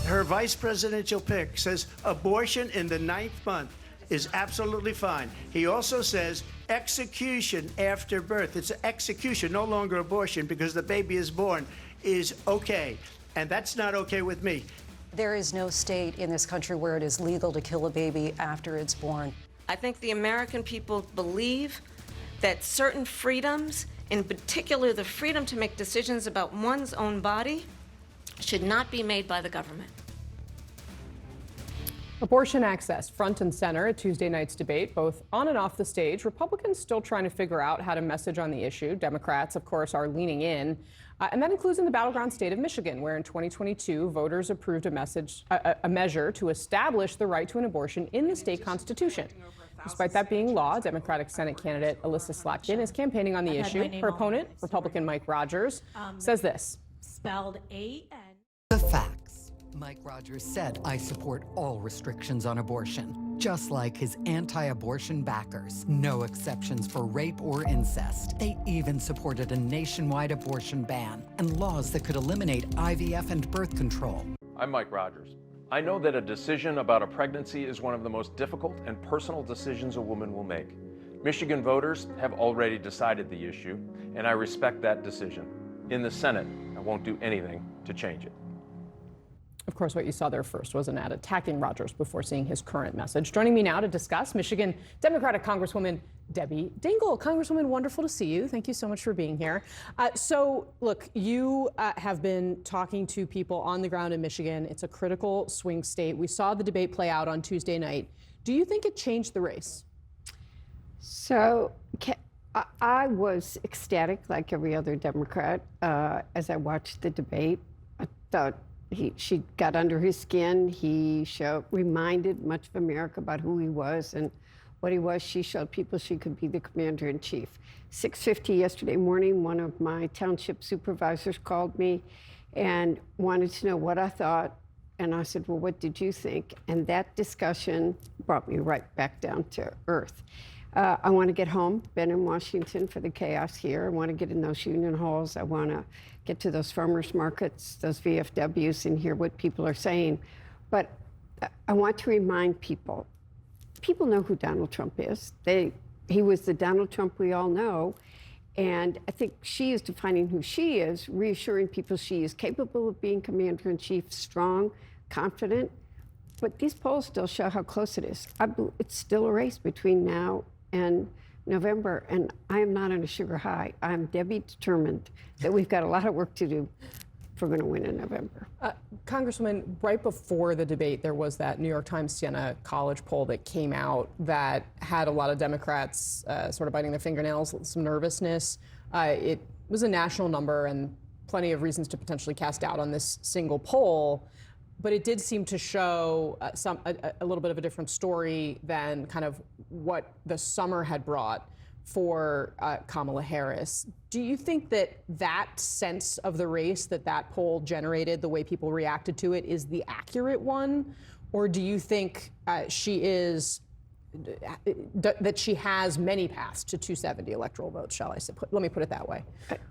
Her vice presidential pick says abortion in the 9th month is absolutely fine. He also says execution after birth. It's execution, no longer abortion, because the baby is born, is okay. And that's not okay with me. There is no state in this country where it is legal to kill a baby after it's born. I think the American people believe that certain freedoms, in particular the freedom to make decisions about one's own body, should not be made by the government. Abortion access front and center at Tuesday night's debate, both on and off the stage. Republicans still trying to figure out how to message on the issue. Democrats, of course, are leaning in. And that includes in the battleground state of Michigan, where in 2022, voters approved a measure to establish the right to an abortion in the state constitution. Despite that being law, Democratic Senate candidate Elissa Slotkin is campaigning on the issue. Her opponent, Republican Mike Rogers, says this. Spelled A-N. The facts. Mike Rogers said, "I support all restrictions on abortion," just like his anti-abortion backers. No exceptions for rape or incest. They even supported a nationwide abortion ban and laws that could eliminate IVF and birth control. I'm Mike Rogers. I know that a decision about a pregnancy is one of the most difficult and personal decisions a woman will make. Michigan voters have already decided the issue, and I respect that decision. In the Senate, I won't do anything to change it. Of course, what you saw there first was an ad attacking Rogers before seeing his current message. Joining me now to discuss, Michigan Democratic Congresswoman Debbie Dingell. Congresswoman, wonderful to see you. Thank you so much for being here. So, look, you have been talking to people on the ground in Michigan. It's a critical swing state. We saw the debate play out on Tuesday night. Do you think it changed the race? So, I was ecstatic, like every other Democrat, as I watched the debate. I thought she got under his skin. He reminded much of America about who he was and what he was. She showed people she could be the commander-in-chief. 6:50 yesterday morning, one of my township supervisors called me and wanted to know what I thought. And I said, well, what did you think? And that discussion brought me right back down to earth. I want to get home, been in Washington for the chaos here. I want to get in those union halls. I want to get to those farmers markets, those VFWs, and hear what people are saying. But I want to remind people know who Donald Trump is. He was the Donald Trump we all know. And I think she is defining who she is, reassuring people she is capable of being commander-in-chief, strong, confident. But these polls still show how close it is. It's still a race between now and November, and I am not on a sugar high. I'm Debbie determined that we've got a lot of work to do if we're going to win in November. Congresswoman, right before the debate, there was that New York Times Siena College poll that came out that had a lot of Democrats sort of biting their fingernails, some nervousness. It was a national number and plenty of reasons to potentially cast doubt on this single poll. But it did seem to show a little bit of a different story than kind of what the summer had brought for Kamala Harris. Do you think that that sense of the race that poll generated, the way people reacted to it, is the accurate one? Or do you think that she has many paths to 270 electoral votes, shall I say? Let me put it that way.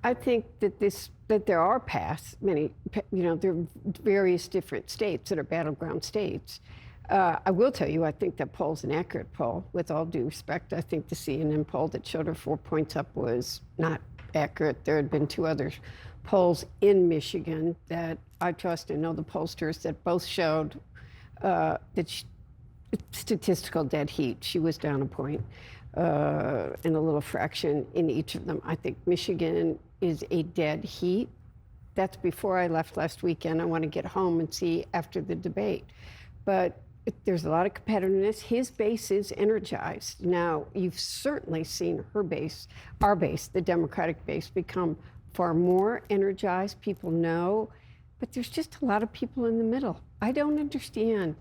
I think that there are paths, many, there are various different states that are battleground states. I will tell you, I think that poll's an accurate poll. With all due respect, I think the CNN poll that showed her 4 points up was not accurate. There had been two other polls in Michigan that I trust and know the pollsters that both showed that statistical dead heat. She was down a point and a little fraction in each of them. I think Michigan is a dead heat. That's before I left last weekend. I want to get home and see after the debate. But there's a lot of competitiveness. His base is energized. Now, you've certainly seen her base, our base, the Democratic base, become far more energized. People know, but there's just a lot of people in the middle. I don't understand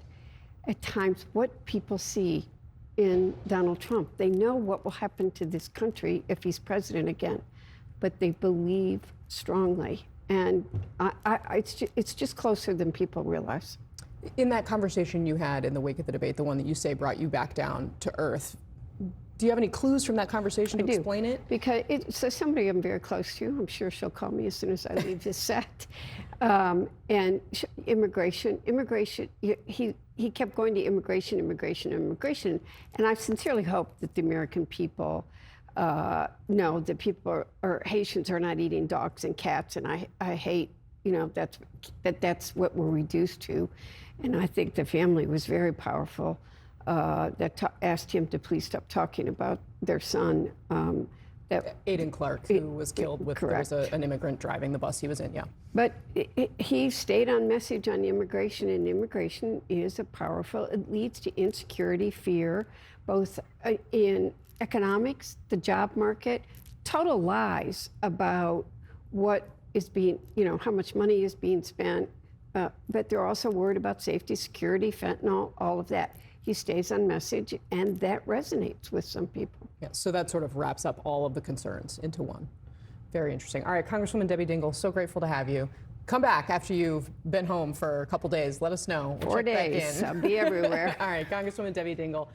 at times what people see in Donald Trump. They know what will happen to this country if he's president again, but they believe strongly. And it's just closer than people realize. In that conversation you had in the wake of the debate, the one that you say brought you back down to earth, Do you have any clues from that conversation to I do. explain it? Because it's somebody I'm very close to. I'm sure she'll call me as soon as I leave this set. And immigration. He kept going to immigration. And I sincerely hope that the American people know that people or Haitians are not eating dogs and cats. And I hate, that's what we're reduced to. And I think the family was very powerful. That asked him to please stop talking about their son. Aiden Clark, who was killed with there was an immigrant driving the bus he was in. Yeah. But he stayed on message on immigration, and immigration is a powerful. It leads to insecurity, fear, both in economics, the job market, total lies about what is being, how much money is being spent. But they're also worried about safety, security, fentanyl, all of that. He stays on message, and that resonates with some people. Yeah, so that sort of wraps up all of the concerns into one. Very interesting. All right, Congresswoman Debbie Dingell, so grateful to have you. Come back after you've been home for a couple days. Let us know. We'll 4 check back days. in. I'll be everywhere. All right, Congresswoman Debbie Dingell.